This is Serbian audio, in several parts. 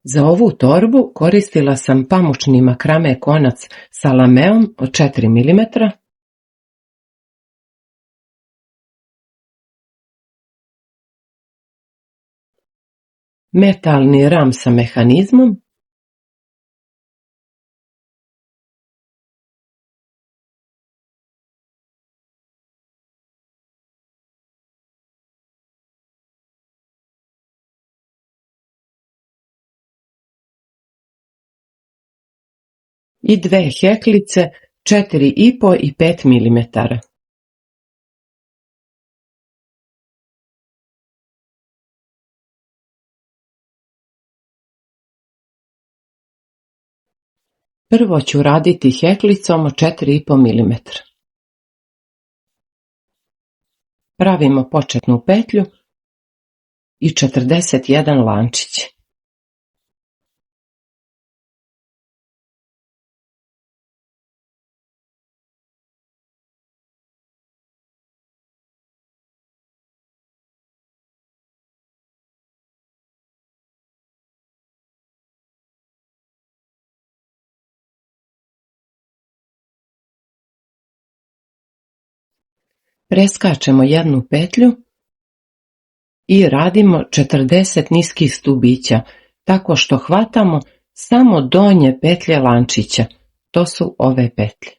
Za ovu torbu koristila sam pamučni makrame konac sa lameom od 4 mm, metalni ram sa mehanizmom, i dve heklice 4,5 i 5 mm. Prvo ću raditi heklicom od 4,5 mm. Pravimo početnu petlju i 41 lančić. Preskačemo jednu petlju i radimo 40 niskih stubića, tako što hvatamo samo donje petlje lančića. To su ove petlje.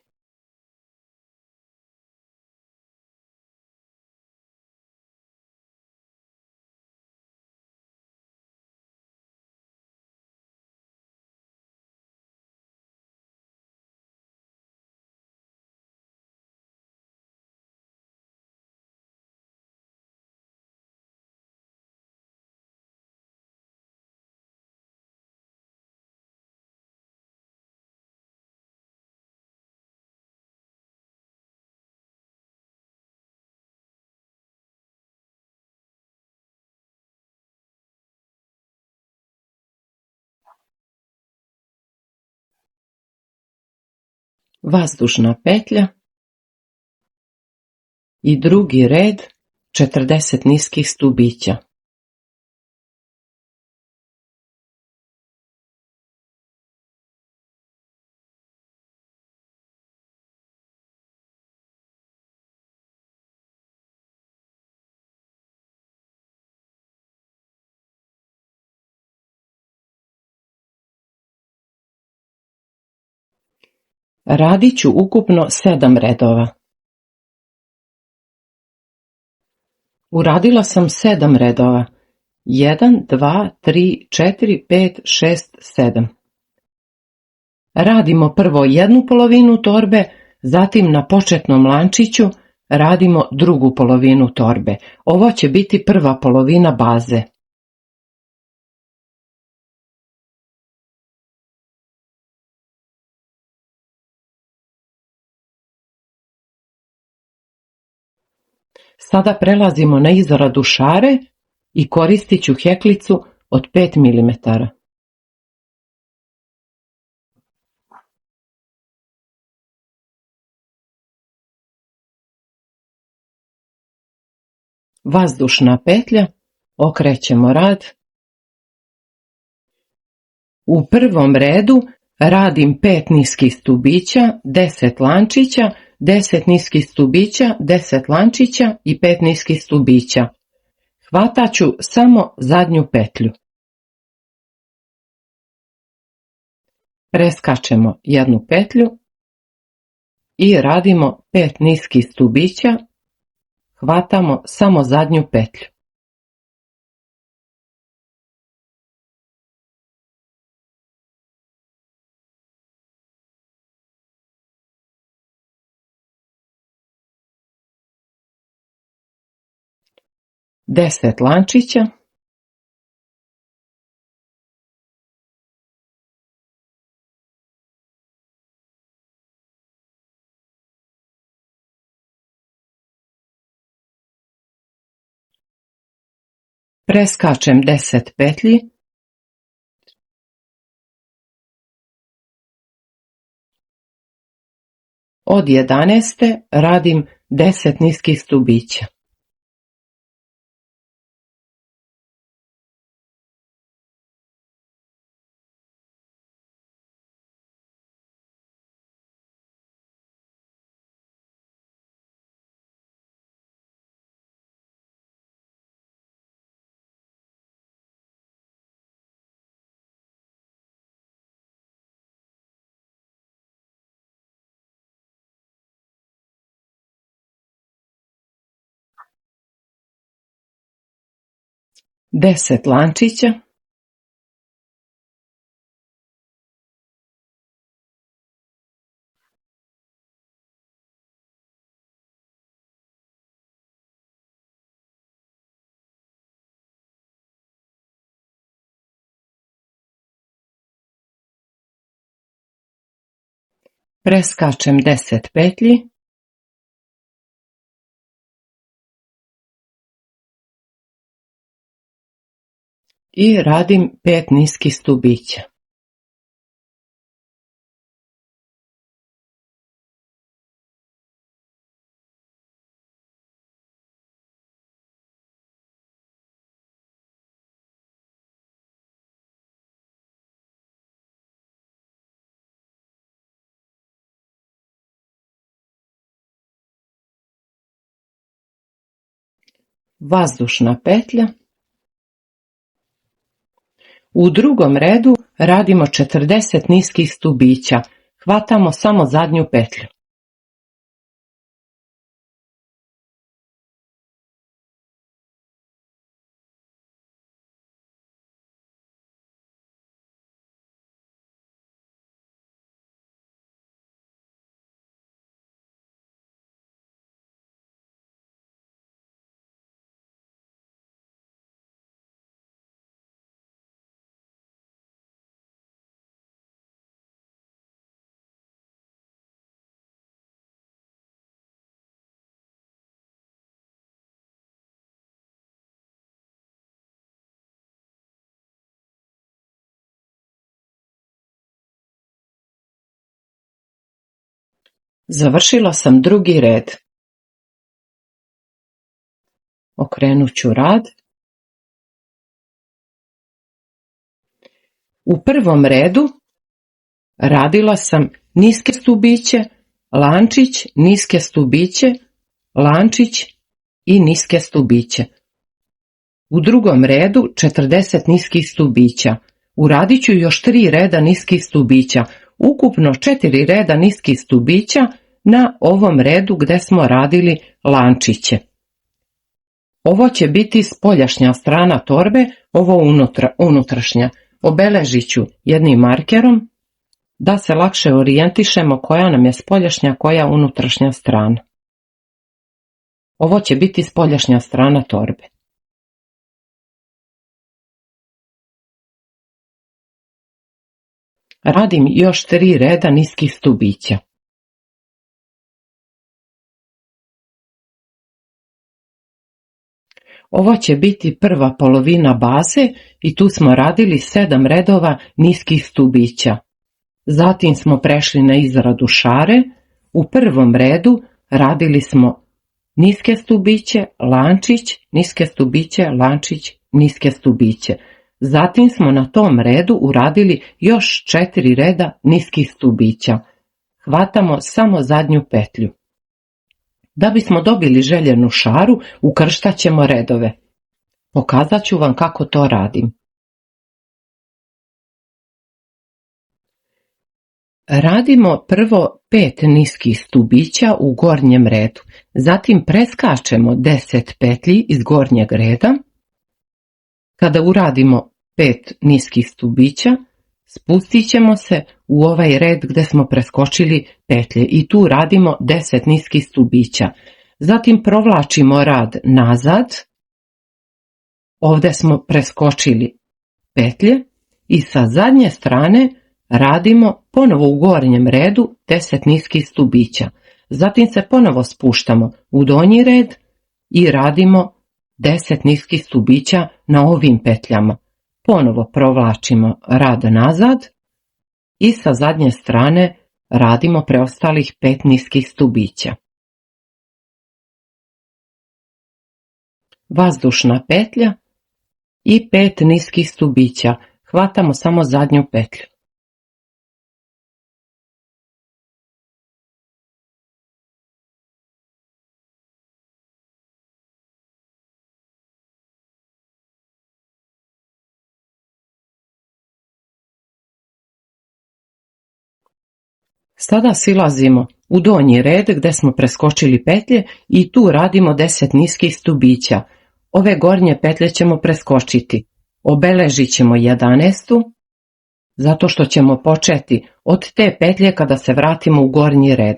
Vazdušna petlja i drugi red 40 niskih stubića. Radit ću ukupno 7 redova. Uradila sam 7 redova. 1, 2, 3, 4, 5, 6, 7. Radimo prvo jednu polovinu torbe, zatim na početnom lančiću radimo drugu polovinu torbe. Ovo će biti prva polovina baze. Sada prelazimo na izradu šare i koristit ću heklicu od 5 mm. Vazdušna petlja, okrećemo rad. U prvom redu radim 5 niskih stubića, 10 lančića, 10 niskih stubića, 10 lančića i 5 niskih stubića. Hvatat ću samo zadnju petlju. Preskačemo jednu petlju i radimo 5 niskih stubića, hvatamo samo zadnju petlju. Deset lančića, preskačem 10 petlji, od 11. radim 10 niskih stubića. 10 lančića, preskačem 10 petlji, i radim 5 niskih stubića. Vazdušna petlja. U drugom redu radimo 40 niskih stubića. Hvatamo samo zadnju petlju. Završila sam drugi red. Okrenut ću rad. U prvom redu radila sam niske stubiće, lančić, niske stubiće, lančić i niske stubiće. U drugom redu 40 niskih stubića. Uradit ću još 3 reda niskih stubića. Ukupno 4 reda niskih stubića na ovom redu gdje smo radili lančiće. Ovo će biti spoljašnja strana torbe, ovo unutrašnja. Obeležit ću jednim markerom da se lakše orijentišemo koja nam je spoljašnja, koja unutrašnja strana. Ovo će biti spoljašnja strana torbe. Radim još 3 reda niskih stubića. Ovo će biti prva polovina baze i tu smo radili 7 redova niskih stubića. Zatim smo prešli na izradu šare. U prvom redu radili smo niske stubiće, lančić, niske stubiće, lančić, niske stubiće. Zatim smo na tom redu uradili još 4 reda niskih stubića. Hvatamo samo zadnju petlju. Da bismo dobili željenu šaru, ukrštat ćemo redove. Pokazat ću vam kako to radim. Radimo prvo 5 niskih stubića u gornjem redu. Zatim preskačemo 10 petlji iz gornjeg reda. Kada uradimo 5 niskih stubića, spustit ćemo se u ovaj red gdje smo preskočili petlje i tu radimo 10 niskih stubića. Zatim provlačimo rad nazad. Ovdje smo preskočili petlje i sa zadnje strane radimo ponovo u gornjem redu 10 niskih stubića. Zatim se ponovo spuštamo u donji red i radimo 10 niskih stubića na ovim petljama. Ponovo provlačimo rad nazad i sa zadnje strane radimo preostalih 5 niskih stubića. Vazdušna petlja i 5 niskih stubića. Hvatamo samo zadnju petlju. Sada silazimo u donji red gdje smo preskočili petlje i tu radimo 10 niskih stubića. Ove gornje petlje ćemo preskočiti. Obeležit ćemo 11. zato što ćemo početi od te petlje kada se vratimo u gornji red.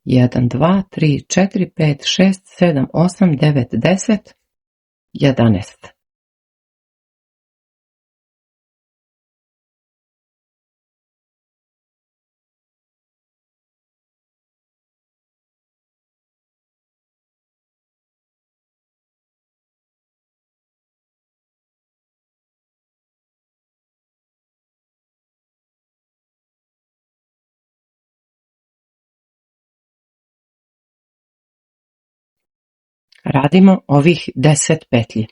1, 2, 3, 4, 5, 6, 7, 8, 9, 10, 11. Radimo ovih 10 petlji.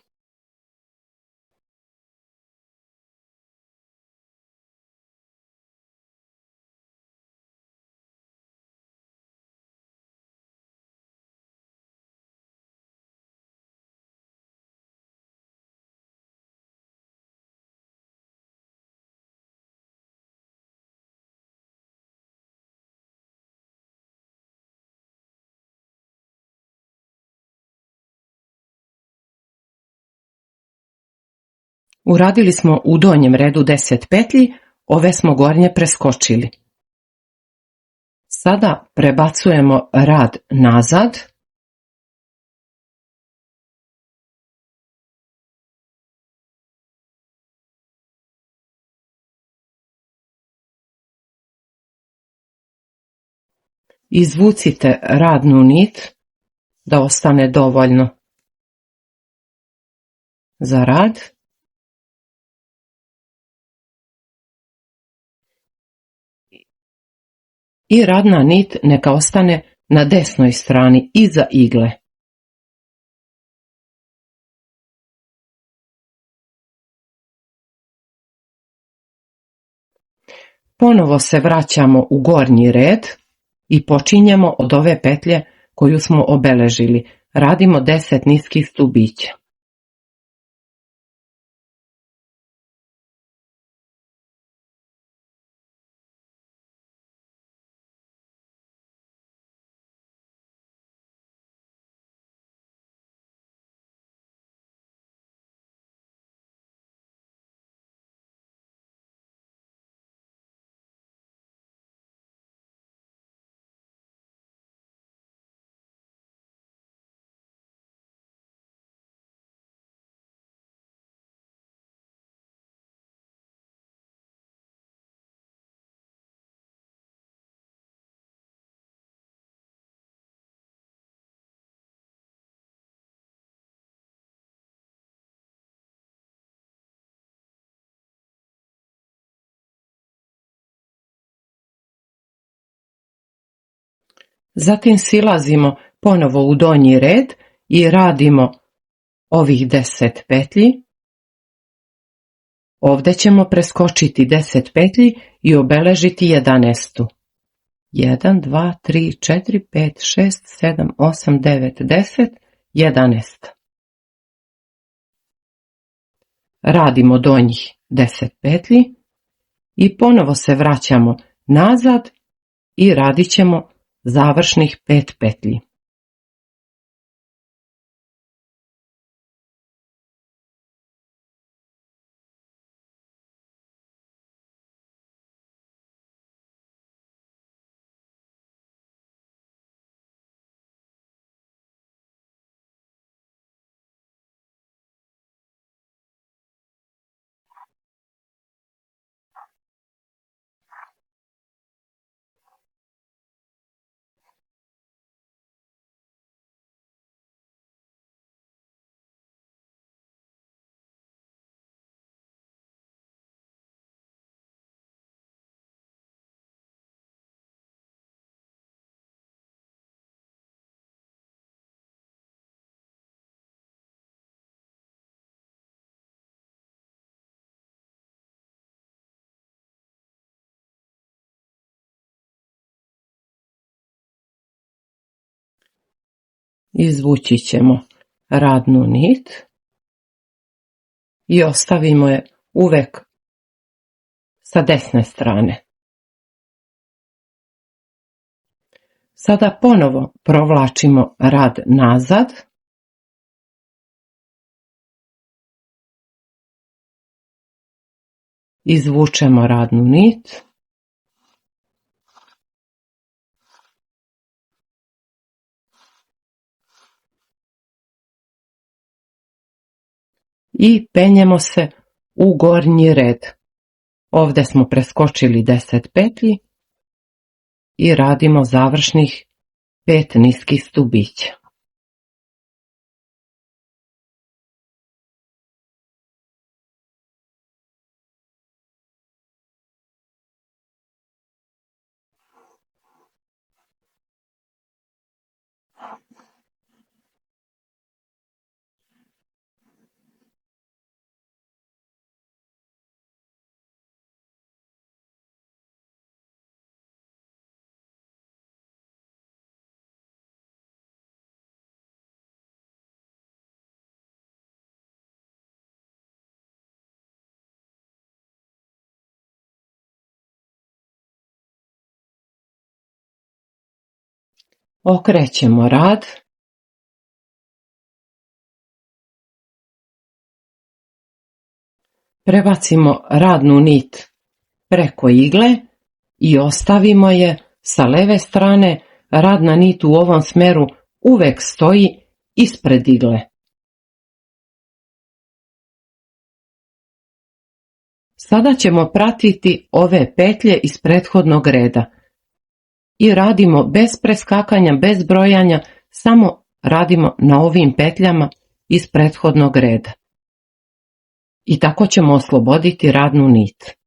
Uradili smo u donjem redu 10 petlji, ove smo gornje preskočili. Sada prebacujemo rad nazad. Izvucite radnu nit da ostane dovoljno za rad. I radna nit neka ostane na desnoj strani iza igle. Ponovo se vraćamo u gornji red i počinjemo od ove petlje koju smo obeležili. Radimo 10 niskih stubića. Zatim silazimo ponovo u donji red i radimo ovih 10 petlji. Ovdje ćemo preskočiti 10 petlji i obeležiti 11. 1, 2, 3, 4, 5, 6, 7, 8, 9, 10, 11. Radimo donjih 10 petlji i ponovo se vraćamo nazad i radit ćemo završnih 5 petlji. Izvući ćemo radnu nit i ostavimo je uvek sa desne strane. Sada ponovo provlačimo rad nazad Izvučemo radnu nit. I penjemo se u gornji red. Ovdje smo preskočili 10 petlji i radimo završnih 5 niskih stubića. Okrećemo rad. Prebacimo radnu nit preko igle i ostavimo je sa leve strane. Radna nit u ovom smeru uvek stoji ispred igle. Sada ćemo pratiti ove petlje iz prethodnog reda i radimo bez preskakanja, bez brojanja, samo radimo na ovim petljama iz prethodnog reda. I tako ćemo osloboditi radnu nit.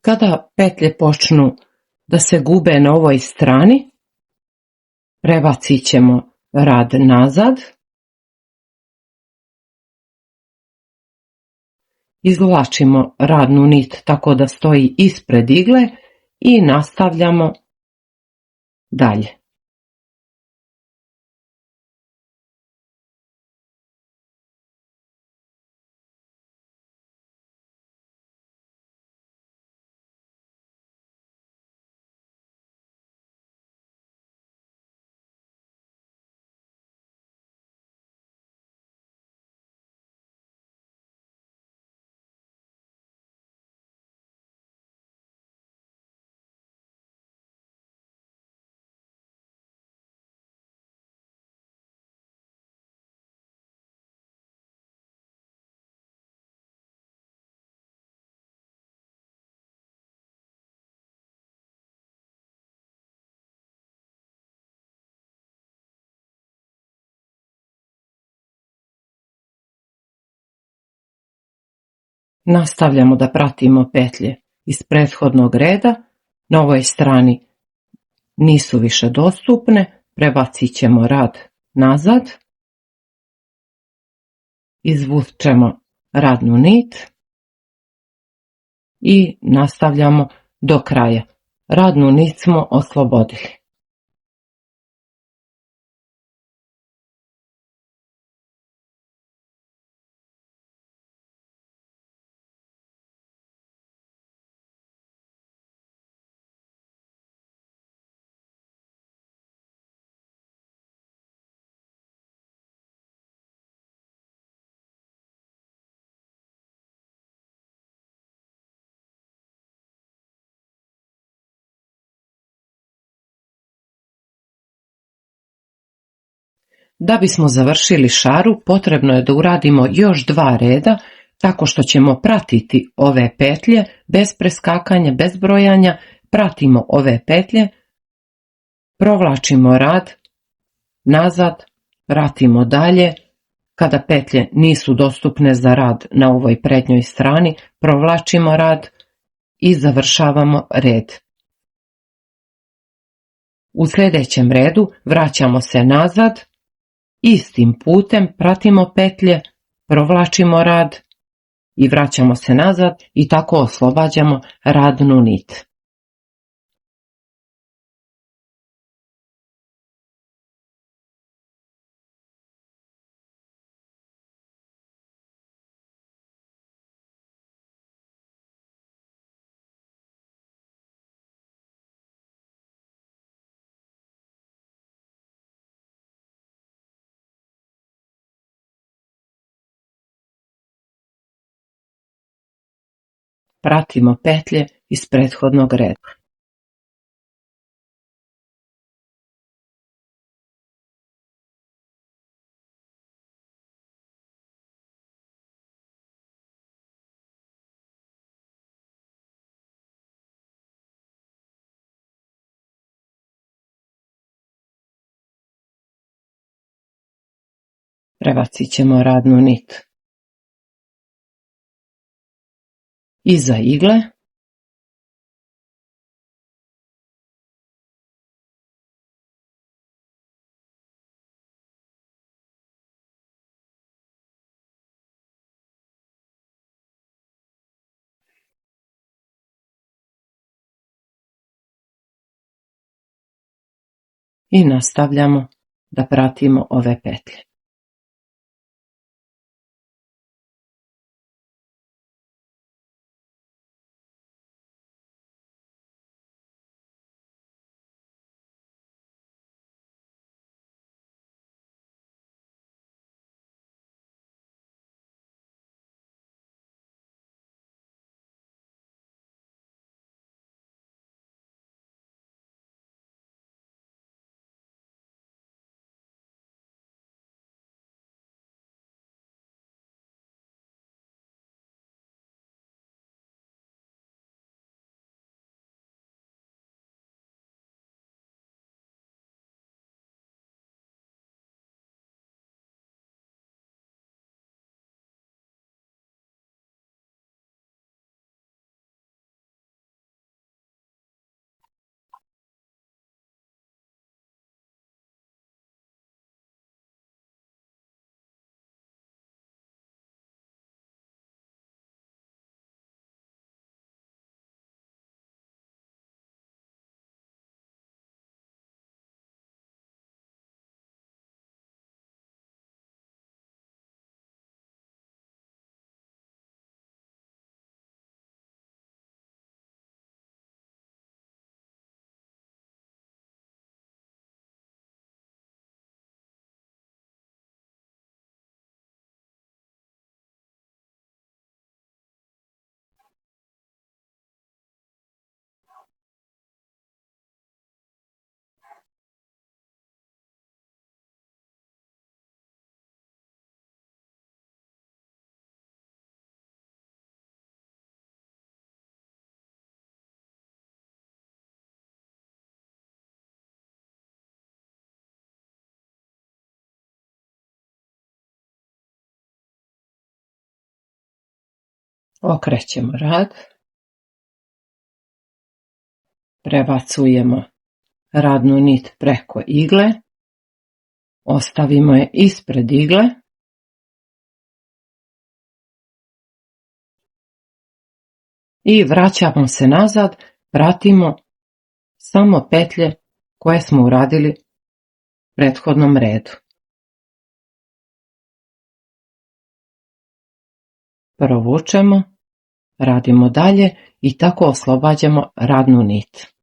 Kada petlje počnu da se gube na ovoj strani, prebacit ćemo rad nazad, izvlačimo radnu nit tako da stoji ispred igle i nastavljamo dalje. Nastavljamo da pratimo petlje iz prethodnog reda. Na ovoj strani nisu više dostupne, prebacit ćemo rad nazad, izvučemo radnu nit i nastavljamo do kraja. Radnu nit smo oslobodili. Da bismo završili šaru, potrebno je da uradimo još 2 reda, tako što ćemo pratiti ove petlje bez preskakanja, bez brojanja, pratimo ove petlje, provlačimo rad, nazad, vratimo dalje. Kada petlje nisu dostupne za rad na ovoj prednjoj strani, provlačimo rad i završavamo red. U sljedećem redu vraćamo se nazad, istim putem pratimo petlje, provlačimo rad i vraćamo se nazad i tako oslobađamo radnu nit. Pratimo petlje iz prethodnog reda. Prebacit ćemo radnu nit iza igle i nastavljamo da pratimo ove petlje. Okrećemo rad, prebacujemo radnu nit preko igle, ostavimo je ispred igle i vraćamo se nazad, pratimo samo petlje koje smo uradili u prethodnom redu. Provučemo, radimo dalje i tako oslobađamo radnu nit.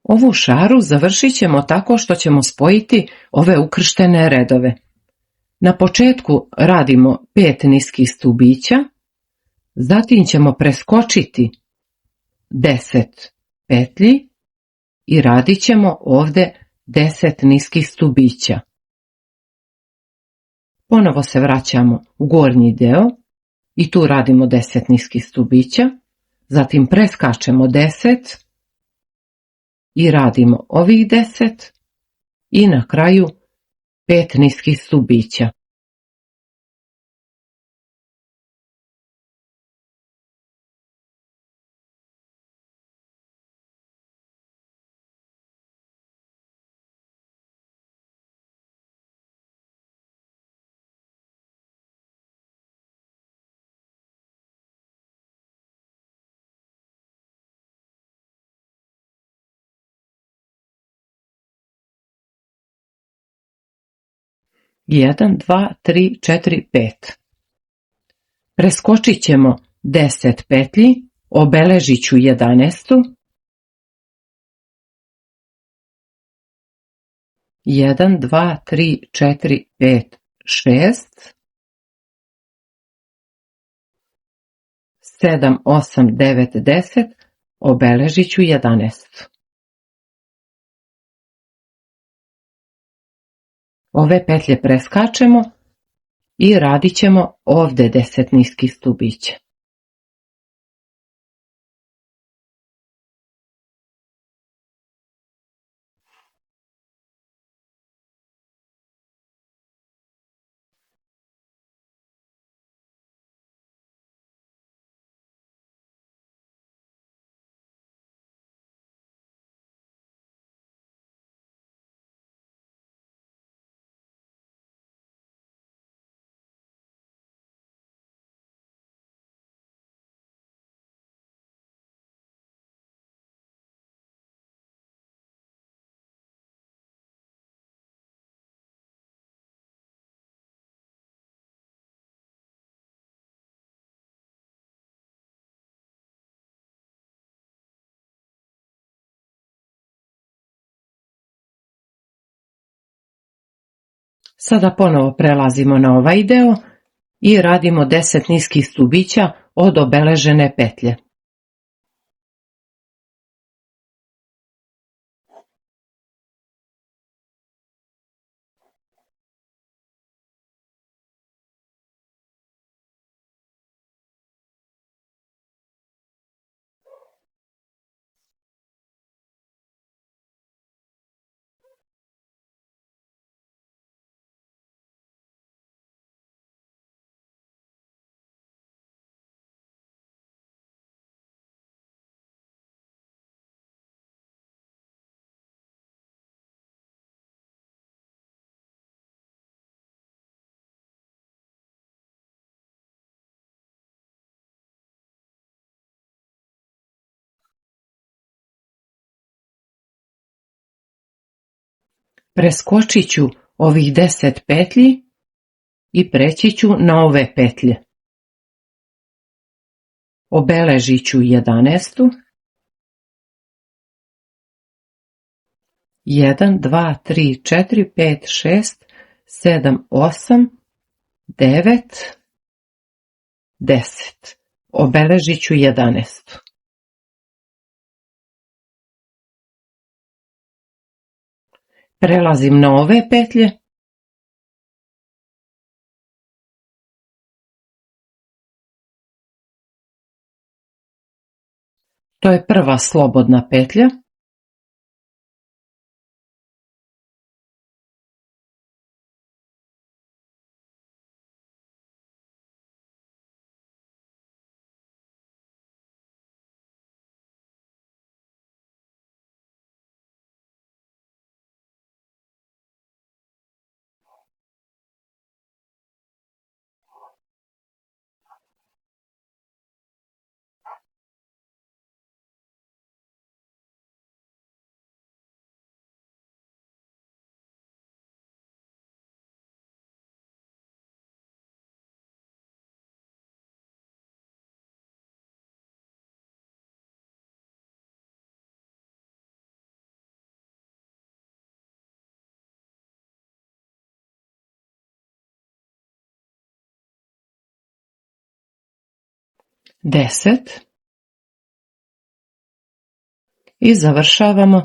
Ovu šaru završit ćemo tako što ćemo spojiti ove ukrštene redove. Na početku radimo 5 niskih stubića, zatim ćemo preskočiti 10 petlji i radit ćemo ovdje 10 niskih stubića. Ponovo se vraćamo u gornji deo i tu radimo 10 niskih stubića, zatim preskačemo 10 i radimo ovih 10 i na kraju 5 niskih stubića. Jedan, dva, tri, četiri, pet. Preskočit ćemo 10 petlji, obeležit ću 11. 1, 2, 3, 4, 5, 6, 7, 8, 9, 10, obeležit ću 11. Ove petlje preskačemo i radit ćemo ovdje 10 niskih stubića. Sada ponovo prelazimo na ovaj deo i radimo 10 niskih stubića od obeležene petlje. Preskočit ću ovih 10 petlji i preći ću na ove petlje. Obeležit ću 11. 1, 2, 3, 4, 5, 6, 7, 8, 9, 10. Obeležit ću 11. Prelazim na ove petlje. To je prva slobodna petlja. 10 i završavamo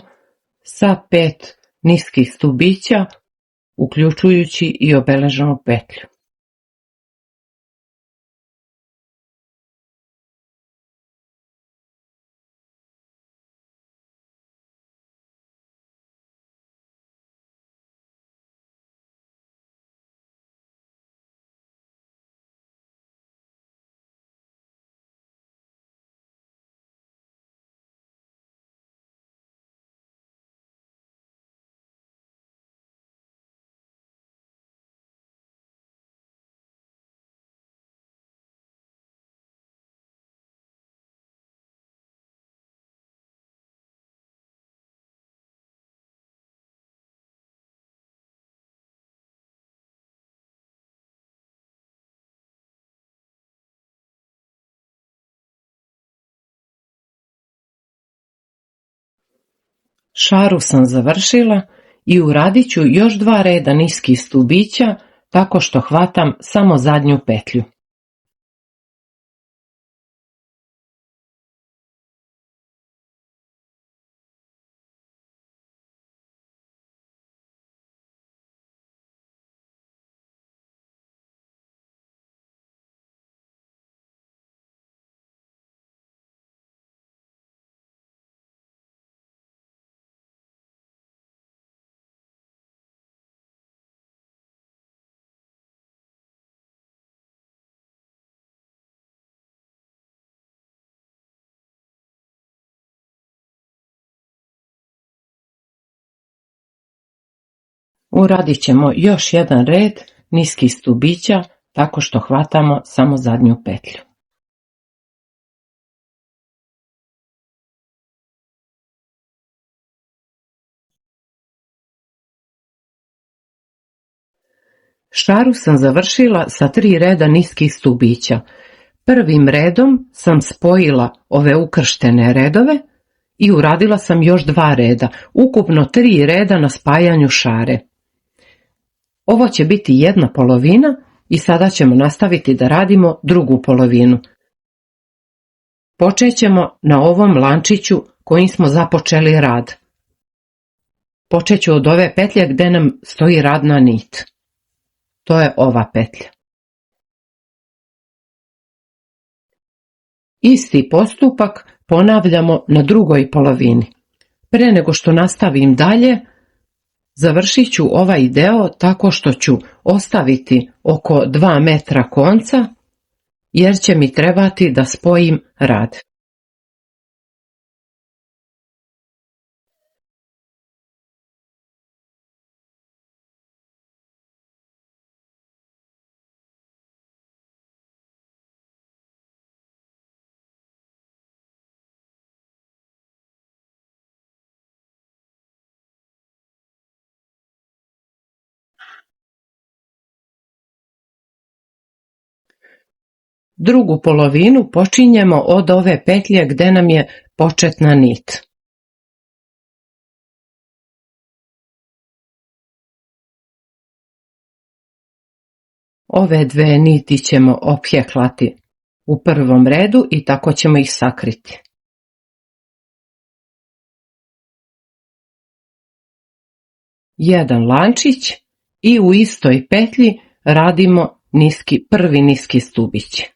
sa 5 niskih stubića, uključujući i obeleženu petlju. Šaru sam završila i uradit ću još 2 reda niskih stubića tako što hvatam samo zadnju petlju. Uradit ćemo još jedan red niskih stubića tako što hvatamo samo zadnju petlju. Šaru sam završila sa 3 reda niskih stubića. Prvim redom sam spojila ove ukrštene redove i uradila sam još 2 reda, ukupno 3 reda na spajanju šare. Ovo će biti jedna polovina i sada ćemo nastaviti da radimo drugu polovinu. Počet ćemo na ovom lančiću kojim smo započeli rad. Počet ću od ove petlje gde nam stoji radna nit. To je ova petlja. Isti postupak ponavljamo na drugoj polovini. Pre nego što nastavim dalje, završit ću ovaj deo tako što ću ostaviti oko 2 metra konca, jer će mi trebati da spojim rad. Drugu polovinu počinjemo od ove petlje gde nam je početna nit. Ove 2 niti ćemo opjeklati u prvom redu i tako ćemo ih sakriti. Jedan lančić i u istoj petlji radimo prvi niski stubić.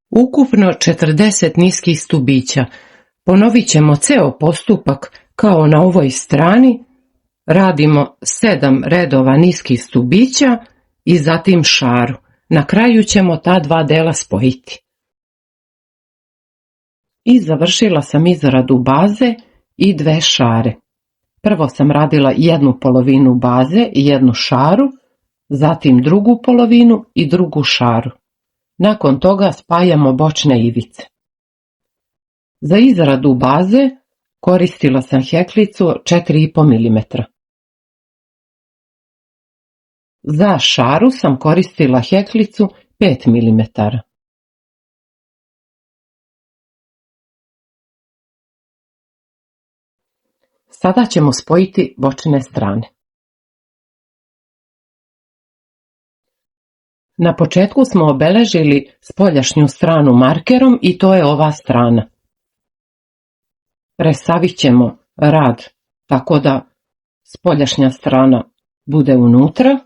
Ukupno 40 niskih stubića. Ponovit ćemo ceo postupak kao na ovoj strani. Radimo 7 redova niskih stubića i zatim šaru. Na kraju ćemo ta dva dela spojiti. I završila sam izradu baze i dve šare. Prvo sam radila jednu polovinu baze i jednu šaru, zatim drugu polovinu i drugu šaru. Nakon toga spajamo bočne ivice. Za izradu baze koristila sam heklicu 4,5 mm. Za šaru sam koristila heklicu 5 mm. Sada ćemo spojiti bočne strane. Na početku smo obeležili spoljašnju stranu markerom i to je ova strana. Presavit ćemo rad tako da spoljašnja strana bude unutra.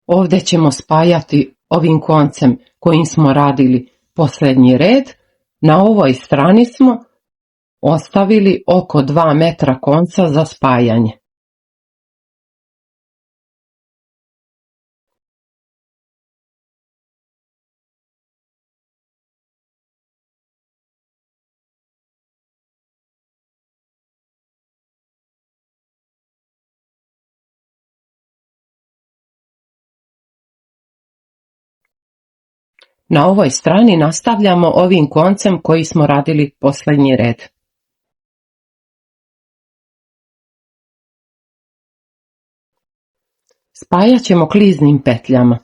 Ovdje ćemo spajati ovim koncem kojim smo radili posljednji red. Na ovoj strani smo ostavili oko 2 metra konca za spajanje. Na ovoj strani nastavljamo ovim koncem koji smo radili posljednji red. Spajat ćemo kliznim petljama.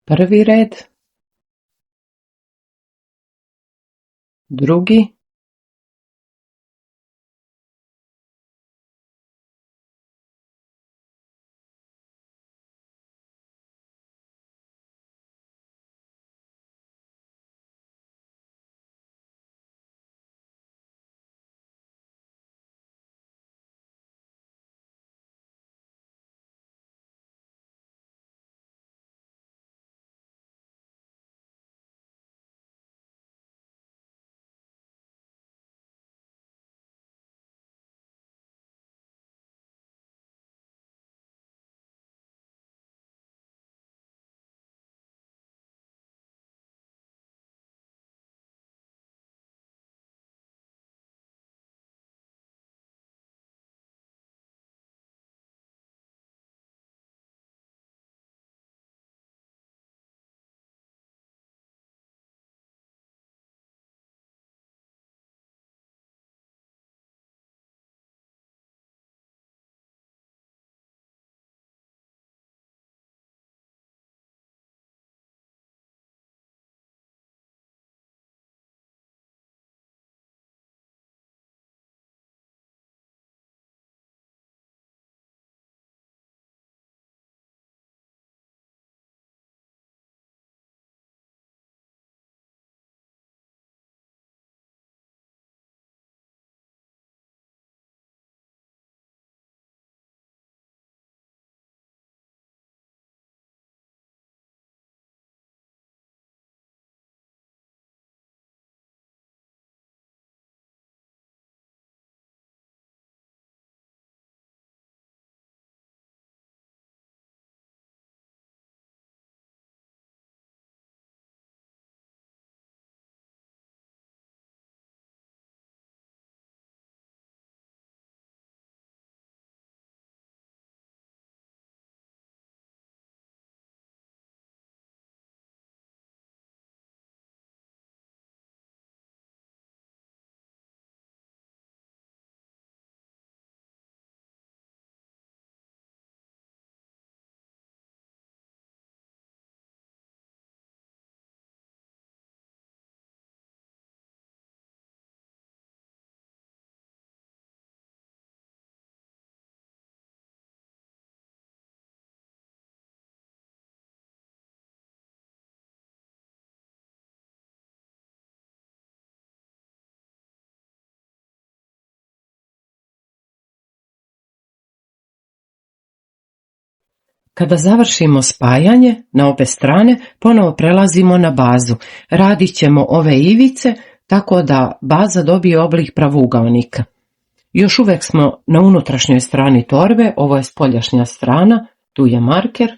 Prvi red, drugi, Kada završimo spajanje na obe strane, ponovo prelazimo na bazu. Radit ćemo ove ivice tako da baza dobije oblik pravougaonika. Još uvek smo na unutrašnjoj strani torbe, ovo je spoljašnja strana, tu je marker.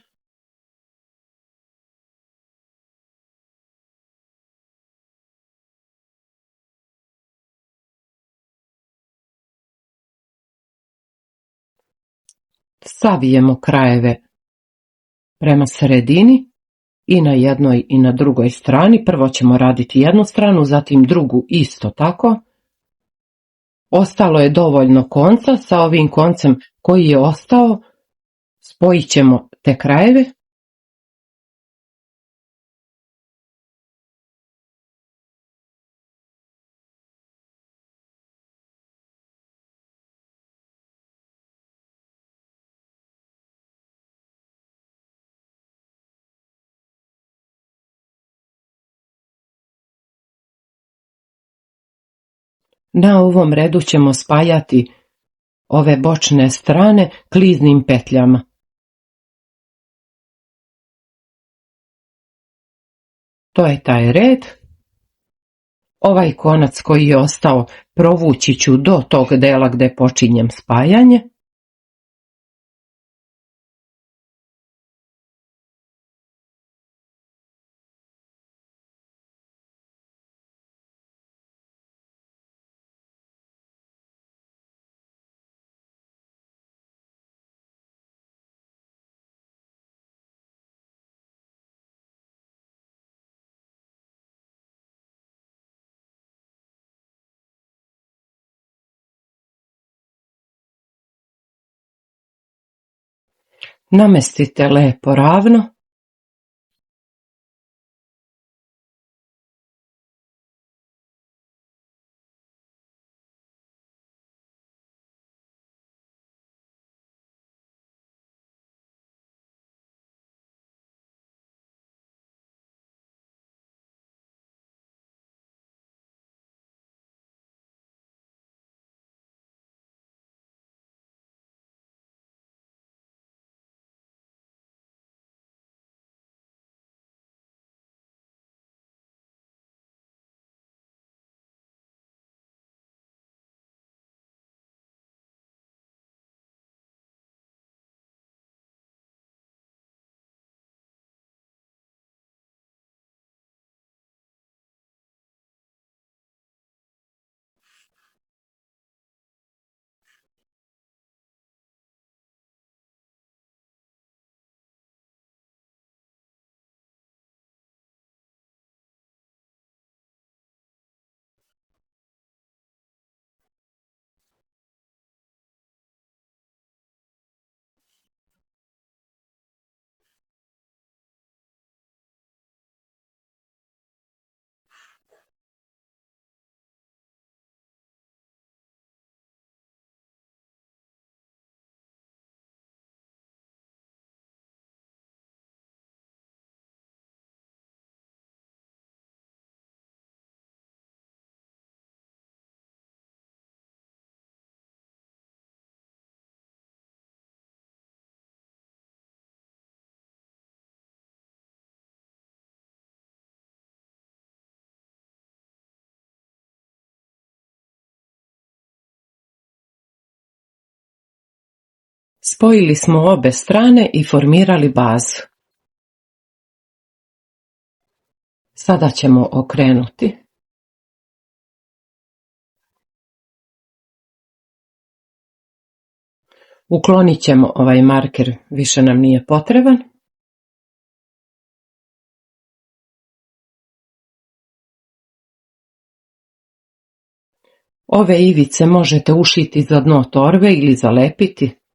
Savijemo krajeve prema sredini i na jednoj i na drugoj strani. Prvo ćemo raditi jednu stranu, zatim drugu isto tako. Ostalo je dovoljno konca, sa ovim koncem koji je ostao spojit ćemo te krajeve. Na ovom redu ćemo spajati ove bočne strane kliznim petljama. To je taj red. Ovaj konac koji je ostao provući ću do tog dela gde počinjem spajanje. Namestite lepo ravno. Spojili smo obe strane i formirali bazu. Sada ćemo okrenuti. Uklonit ćemo ovaj marker, više nam nije potreban. Ove ivice možete ušiti za dno torbe ili zalepiti.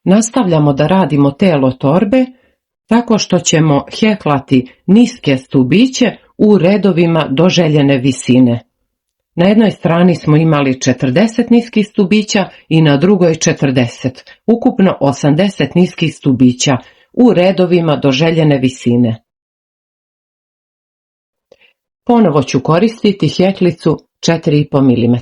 Nastavljamo da radimo telo torbe tako što ćemo heklati niske stubiće u redovima do željene visine. Na jednoj strani smo imali 40 niskih stubića i na drugoj 40, ukupno 80 niskih stubića u redovima do željene visine. Ponovo ću koristiti hjeklicu 4,5 mm.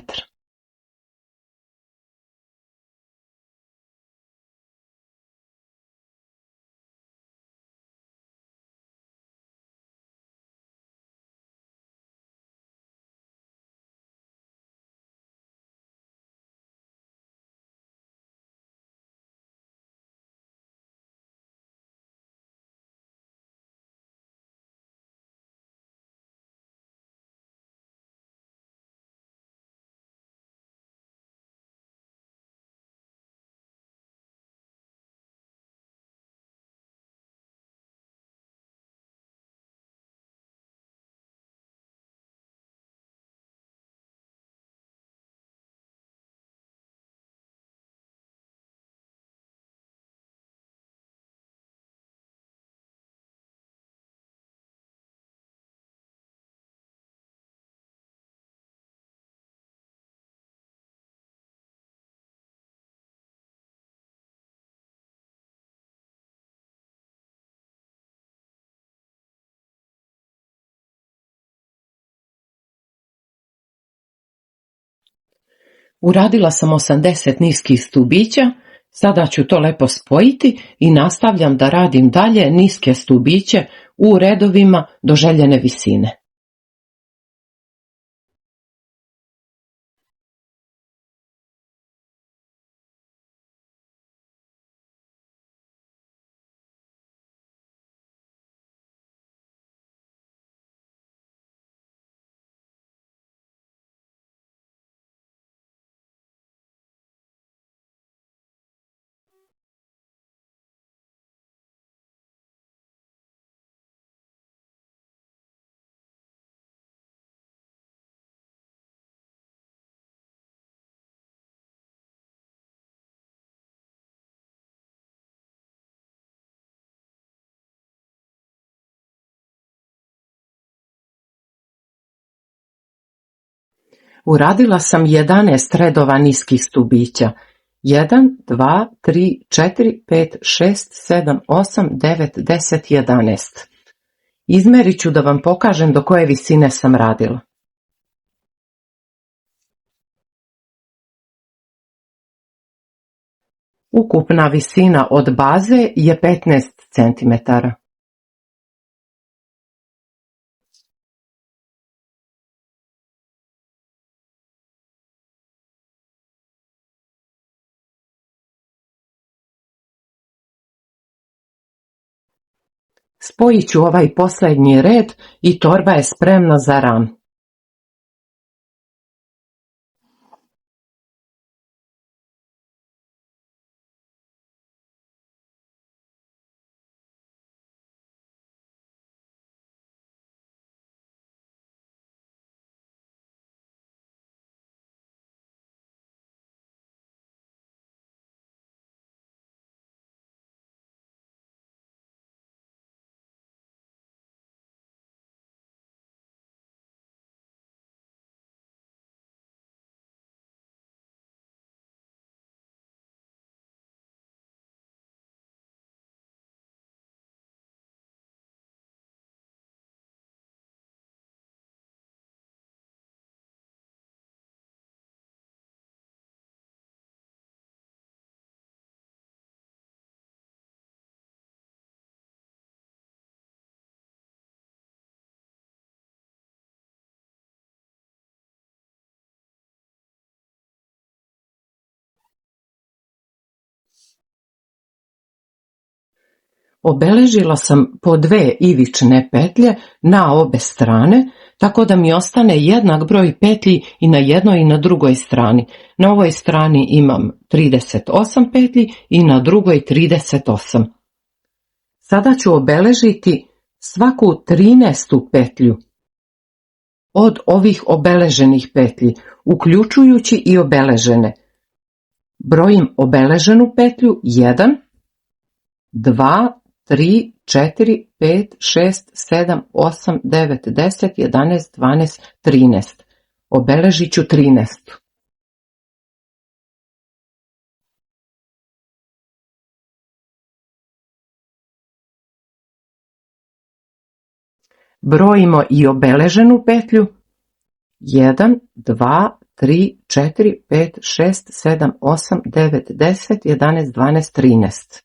Uradila sam 80 niskih stubića, sada ću to lepo spojiti i nastavljam da radim dalje niske stubiće u redovima do željene visine. Uradila sam 11 redova niskih stubića. 1, 2, 3, 4, 5, 6, 7, 8, 9, 10, 11. Izmerit ću da vam pokažem do koje visine sam radila. Ukupna visina od baze je 15 cm. Spojit ću ovaj posljednji red i torba je spremna za ram. Obeležila sam po 2 ivične petlje na obe strane, tako da mi ostane jednak broj petlji i na jednoj i na drugoj strani. Na ovoj strani imam 38 petlji i na drugoj 38. Sada ću obeležiti svaku 13. petlju od ovih obeleženih petlji, uključujući i obeležene. Brojim obeleženu petlju 1, 2, 3, 4, 5, 6, 7, 8, 9, 10, 11, 12, 13. Obeležit ću 13. brojimo i obeleženu petlju. 1, 2, 3, 4, 5, 6, 7, 8, 9, 10, 11, 12, 13.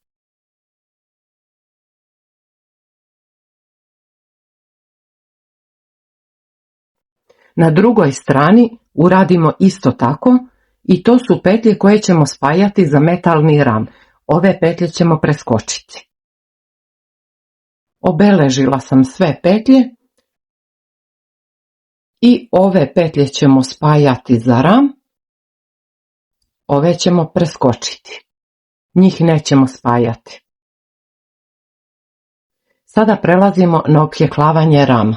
Na drugoj strani uradimo isto tako i to su petlje koje ćemo spajati za metalni ram. Ove petlje ćemo preskočiti. Obeležila sam sve petlje i ove petlje ćemo spajati za ram. Ove ćemo preskočiti. Njih nećemo spajati. Sada prelazimo na opjeklavanje rama.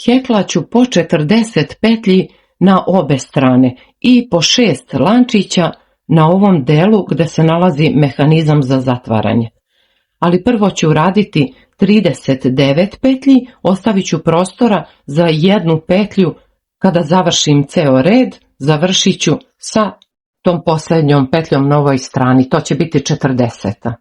Heklaću po 40 petlji na obe strane i po 6 lančića na ovom delu gdje se nalazi mehanizam za zatvaranje. Ali prvo ću raditi 39 petlji, ostavit ću prostora za jednu petlju. Kada završim ceo red, završit ću sa tom posljednjom petljom na ovoj strani, to će biti 40.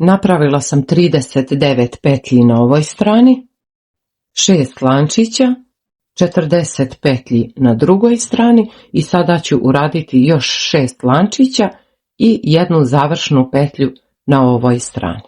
Napravila sam 39 petlji na ovoj strani, 6 lančića, 40 petlji na drugoj strani i sada ću uraditi još 6 lančića i jednu završnu petlju na ovoj strani.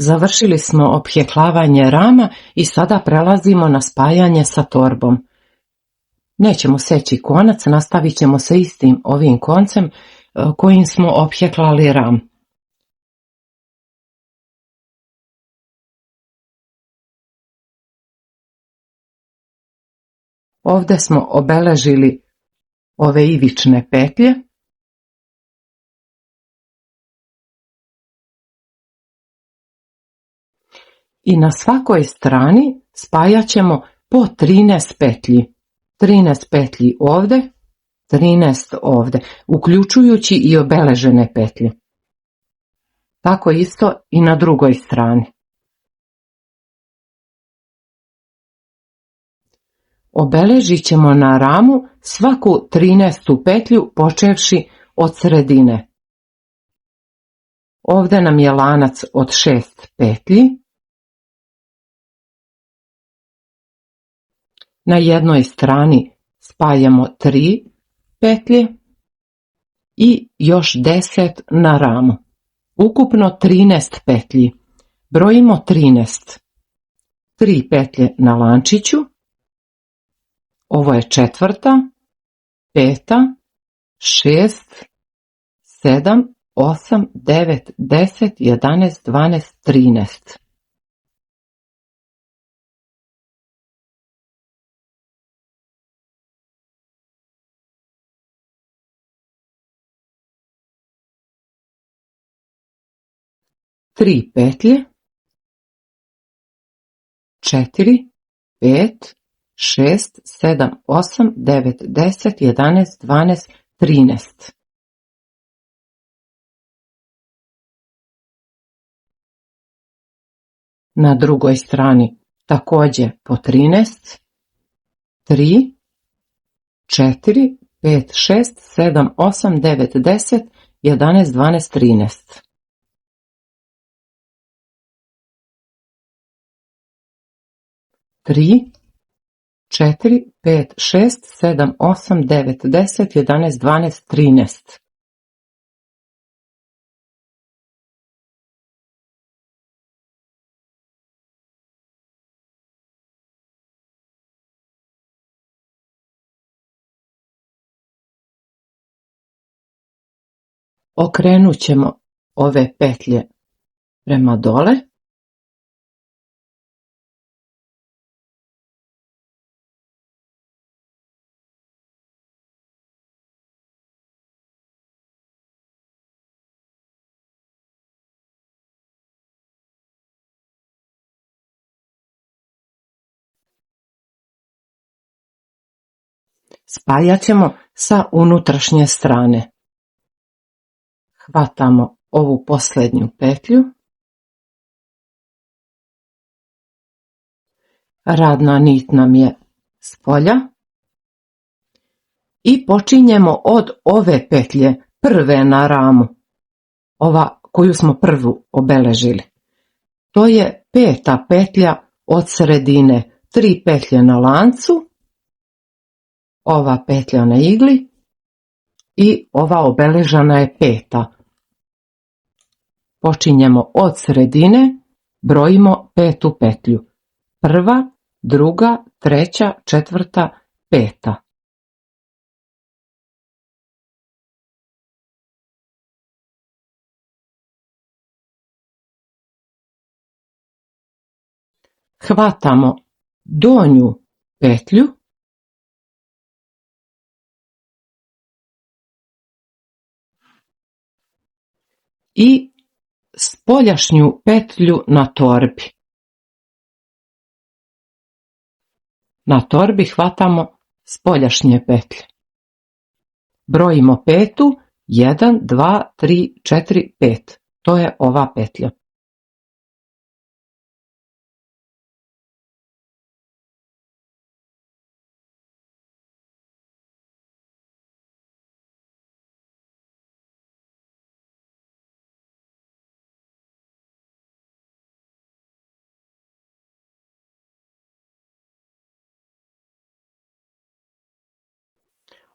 Završili smo opjeklavanje rama i sada prelazimo na spajanje sa torbom. Nećemo seći konac, nastavit ćemo sa istim ovim koncem kojim smo opjeklali ram. Ovdje smo obeležili ove ivične petlje. I na svakoj strani spajat ćemo po 13 petlji. 13 petlji ovdje, 13 ovdje, uključujući i obeležene petlje. Tako isto i na drugoj strani. Obeležit ćemo na ramu svaku 13. petlju počevši od sredine. Ovdje nam je lanac od 6 petlji. Na jednoj strani spajamo 3 petlje i još 10 na ramu. Ukupno 13 petlji. Brojimo 13. 3 petlje na lančiću. Ovo je 4., 5., 6., 7., 8., 9., 10., 11., 12., 13. Tri petlje, 4, 5, 6, 7, 8, 9, 10, 11, 12, 13. Na drugoj strani također po 13, 3, 4, 5, 6, 7, 8, 9, 10, 11, 12, 13. Tri, 4, 5, 6, 7, 8, 9, 10, 11, 12, 13. Okrenut ćemo ove petlje prema dole. Spajat ćemo sa unutrašnje strane. Hvatamo ovu posljednju petlju. Radna nit nam je s polja. I počinjemo od ove petlje, prve na ramu. Ova koju smo prvu obeležili. To je 5. petlja od sredine. 3 petlje na lancu. Ova petlja na igli. I ova obeležana je 5. Počinjemo od sredine, brojimo 5. petlju. 1., 2., 3., 4., 5. Hvatamo donju petlju i spoljašnju petlju na torbi. Na torbi hvatamo spoljašnje petlje. Brojimo 5. 1, 2, 3, 4, 5. To je ova petlja.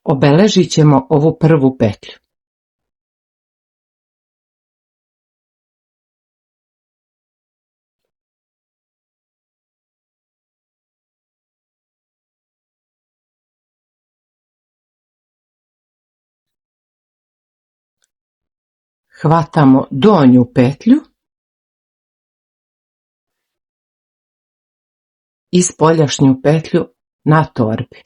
Obeležit ćemo ovu prvu petlju. Hvatamo donju petlju i spoljašnju petlju na torbi.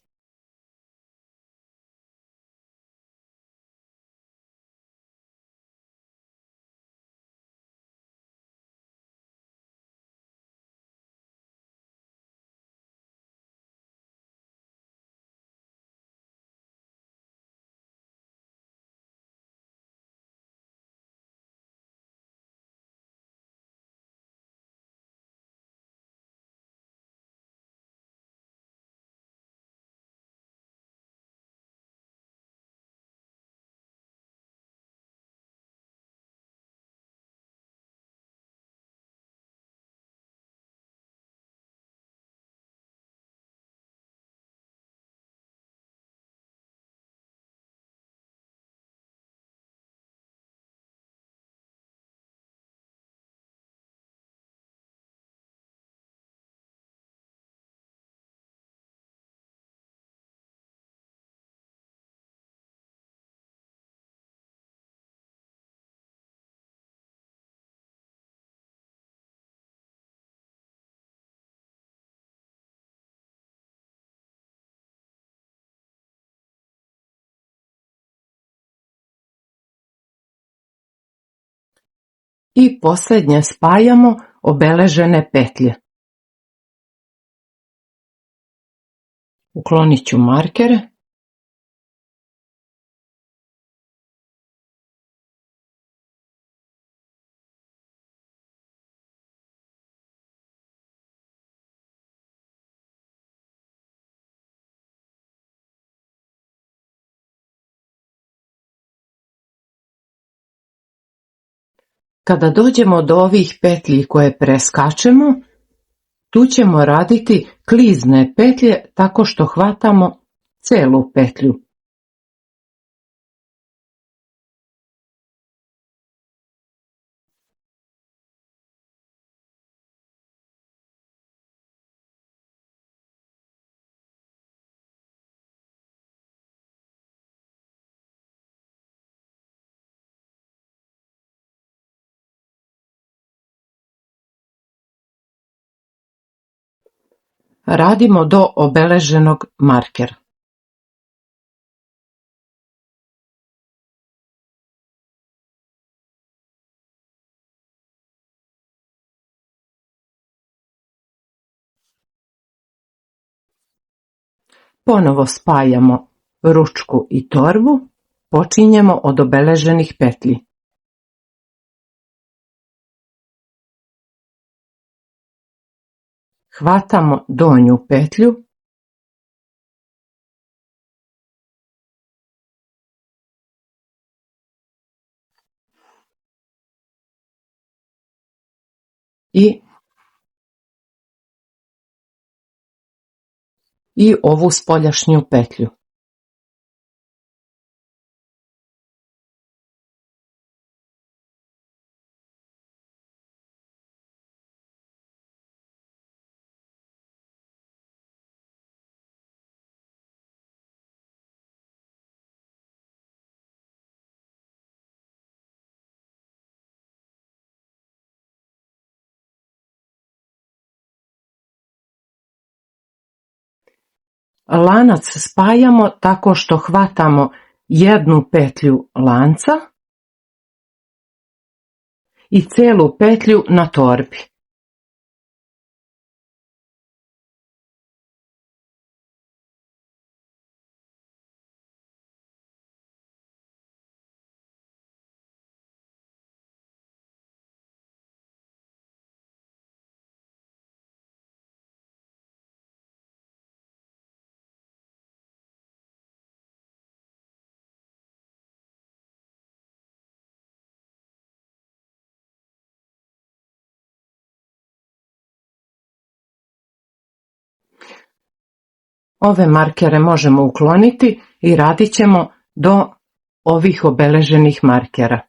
I posljednje spajamo obeležene petlje. Uklonit ću markere. Kada dođemo do ovih petlji koje preskačemo, tu ćemo raditi klizne petlje tako što hvatamo celu petlju. Radimo do obeleženog markera. Ponovo spajamo ručku i torbu, počinjemo od obeleženih petlji. Hvatamo donju petlju i ovu spoljašnju petlju. Lanac spajamo tako što hvatamo jednu petlju lanca i celu petlju na torbi. Ove markere možemo ukloniti i radit ćemo do ovih obeleženih markera.